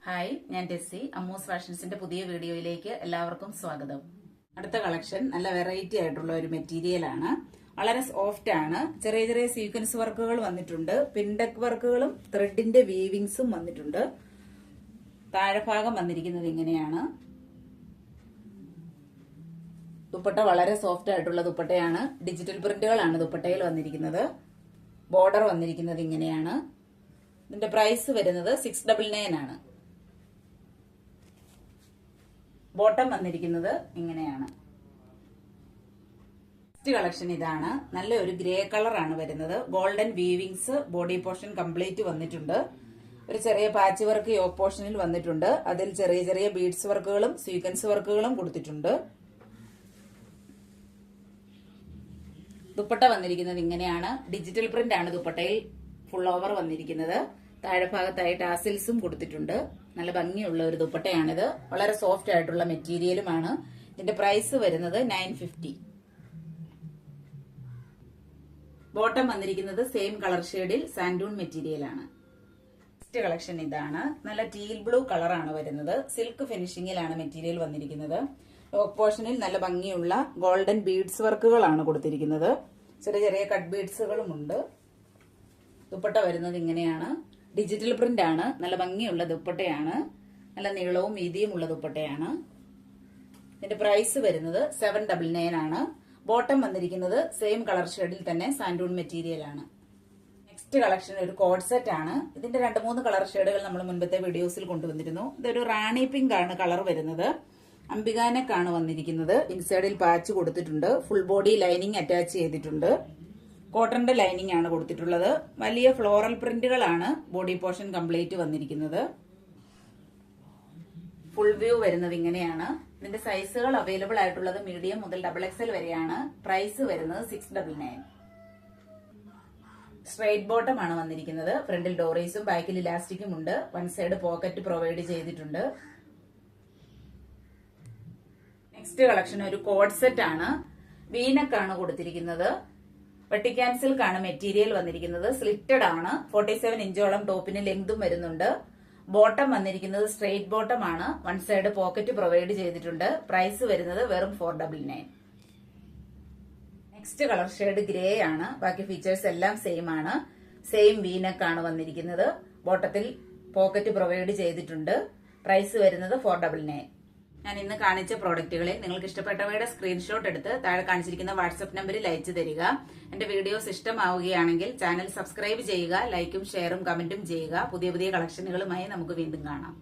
Hi, ഞാൻ ടെസ്സി. അമ്മൂസ് ഫാഷൻസിന്റെ പുതിയ വീഡിയോയിലേക്ക് എല്ലാവർക്കും സ്വാഗതം. അടുത്ത കളക്ഷൻ നല്ല വെറൈറ്റി ആയിട്ടുള്ള ഒരു മെറ്റീരിയൽ ആണ്. വളരെ സോഫ്റ്റ് ആണ്. ചെറിയ ചെറിയ സീക്വൻസ് വർക്കുകൾ വന്നിട്ടുണ്ട്. പിൻഡക് വർക്കുകളും ത്രെഡിന്റെ വീവിങ്സും വന്നിട്ടുണ്ട്. താഴെഭാഗം വന്നിരിക്കുന്നത് ഇങ്ങനെയാണ്. ദുപ്പട്ട വളരെ സോഫ്റ്റ് ആയിട്ടുള്ള ദുപ്പട്ടയാണ്. ഡിജിറ്റൽ പ്രിന്റുകളാണ് ദുപ്പട്ടയിൽ വന്നിരിക്കുന്നത്. ബോർഡർ വന്നിരിക്കുന്നത് ഇങ്ങനെയാണ്. ഇതിന്റെ പ്രൈസ് വരുന്നത് 699 ആണ്. ബോട്ടം വന്നിരിക്കുന്നത് ഇങ്ങനെയാണ്. നെക്സ്റ്റ് കളക്ഷൻ ഇതാണ്. നല്ല ഒരു ഗ്രേ കളർ ആണ് വരുന്നത്. Golden weavings body portion complete വന്നിട്ടുണ്ട്. ഒരു ചെറിയ പാച്ച് വർക്ക് യോക്ക് പോർഷനിൽ വന്നിട്ടുണ്ട്. അതിൽ ചെറിയ ചെറിയ ബീഡ്സ് വർക്കുകളും സീക്വൻസ് വർക്കുകളും കൊടുത്തിട്ടുണ്ട്. ദുപ്പട്ട വന്നിരിക്കുന്നത് ഇങ്ങനെയാണ്. ഡിജിറ്റൽ പ്രിന്റ് ആണ് ദുപ്പട്ടയിൽ ഫുൾ ഓവർ വന്നിരിക്കുന്നത്. താഴെഭാഗത്തായി ടാസിൽസും കൊടുത്തിട്ടുണ്ട്. നല്ല ഭംഗിയുള്ള ഒരു ദുപ്പട്ടയാണിത്. വളരെ സോഫ്റ്റ് ആയിട്ടുള്ള മെറ്റീരിയലുമാണ്. ഇതിന്റെ പ്രൈസ് വരുന്നത് 950. ബോട്ടം വന്നിരിക്കുന്നത് സെയിം കളർ ഷെയ്ഡിൽ സാൻഡൂൺ മെറ്റീരിയൽ ആണ്. നെക്സ്റ്റ് കളക്ഷൻ ഇതാണ്. നല്ല ടീൽ ബ്ലൂ കളറാണ് വരുന്നത്. സിൽക്ക് ഫിനിഷിംഗിലാണ് മെറ്റീരിയൽ വന്നിരിക്കുന്നത്. യോക്ക് പോർഷനിൽ നല്ല ഭംഗിയുള്ള ഗോൾഡൻ ബീഡ്സ് വർക്കുകളാണ് കൊടുത്തിരിക്കുന്നത്. ചെറിയ ചെറിയ കട്ട് ബീഡ്സുകളും ഉണ്ട്. ദുപ്പട്ട വരുന്നത് ഇങ്ങനെയാണ്. ഡിജിറ്റൽ പ്രിന്റ് ആണ്. നല്ല ഭംഗിയുള്ള ദുപ്പട്ടയാണ്. നല്ല നീളവും വീതിയും ഉള്ള ദുപ്പട്ടയാണ്. ഇതിന്റെ പ്രൈസ് വരുന്നത് 799 ആണ്. ബോട്ടം വന്നിരിക്കുന്നത് സെയിം കളർ ഷെയ്ഡിൽ തന്നെ സാൻഡൂൺ മെറ്റീരിയൽ ആണ്. നെക്സ്റ്റ് കളക്ഷൻ ഒരു കോഡ് സെറ്റ് ആണ്. ഇതിന്റെ 2-3 കളർ ഷെയ്ഡുകൾ നമ്മൾ മുൻപത്തെ വീഡിയോസിൽ കൊണ്ടുവന്നിരുന്നു. ഇതൊരു റാണി പിങ്ക് ആണ് കളർ വരുന്നത്. അംബികാനെക്കാണ് വന്നിരിക്കുന്നത്. ഇൻസൈഡിൽ പാച്ച് കൊടുത്തിട്ടുണ്ട്. ഫുൾ ബോഡി ലൈനിങ് അറ്റാച്ച് ചെയ്തിട്ടുണ്ട്. കോട്ടന്റെ ലൈനിങ് ആണ് കൊടുത്തിട്ടുള്ളത്. വലിയ ഫ്ലോറൽ പ്രിന്റുകളാണ് ബോഡി പോർഷൻ കംപ്ലീറ്റ് വന്നിരിക്കുന്നത്. ഫുൾ വ്യൂ വരുന്നത് ഇങ്ങനെയാണ്. ഇതിന്റെ സൈസുകൾ അവൈലബിൾ ആയിട്ടുള്ളത് മീഡിയം മുതൽ XXL വരെയാണ്. പ്രൈസ് വരുന്നത് 699. സ്ട്രെയിറ്റ് ബോട്ടം ആണ് വന്നിരിക്കുന്നത്. ഫ്രണ്ടിൽ ഡോറീസും ബാക്കിൽ ഇലാസ്റ്റിക്കും ഉണ്ട്. വൺ സൈഡ് പോക്കറ്റ് പ്രൊവൈഡ് ചെയ്തിട്ടുണ്ട്. നെക്സ്റ്റ് കളക്ഷൻ ഒരു കോഡ് സെറ്റ് ആണ്. വീനക്കാണ് കൊടുത്തിരിക്കുന്നത്. വെട്ടിക്കാൻ സിൽക്കാണ് മെറ്റീരിയൽ വന്നിരിക്കുന്നത്. സ്ലിറ്റഡ് ആണ്. 47 ഇഞ്ചോളം ടോപ്പിന് ലെങ്തും വരുന്നുണ്ട്. ബോട്ടം വന്നിരിക്കുന്നത് സ്ട്രെയിറ്റ് ബോട്ടം ആണ്. വൺ സൈഡ് പോക്കറ്റ് പ്രൊവൈഡ് ചെയ്തിട്ടുണ്ട്. പ്രൈസ് വരുന്നത് വെറും 499. നെക്സ്റ്റ് കളർ ഷെയ്ഡ് ഗ്രേ ആണ്. ബാക്കി ഫീച്ചേഴ്സ് എല്ലാം സെയിം ആണ്. സെയിം വീനക്കാണ് വന്നിരിക്കുന്നത്. ബോട്ടത്തിൽ പോക്കറ്റ് പ്രൊവൈഡ് ചെയ്തിട്ടുണ്ട്. പ്രൈസ് വരുന്നത് 499. ഞാൻ ഇന്ന് കാണിച്ച പ്രോഡക്റ്റുകളിൽ നിങ്ങൾക്ക് ഇഷ്ടപ്പെട്ടവയുടെ സ്ക്രീൻഷോട്ട് എടുത്ത് താഴെ കാണിച്ചിരിക്കുന്ന വാട്സ്ആപ്പ് നമ്പറിൽ അയച്ചു തരിക. എന്റെ വീഡിയോസ് ഇഷ്ടമാവുകയാണെങ്കിൽ ചാനൽ സബ്സ്ക്രൈബ് ചെയ്യുക. ലൈക്കും ഷെയറും കമന്റും ചെയ്യുക. പുതിയ പുതിയ കളക്ഷനുകളുമായി നമുക്ക് വീണ്ടും കാണാം.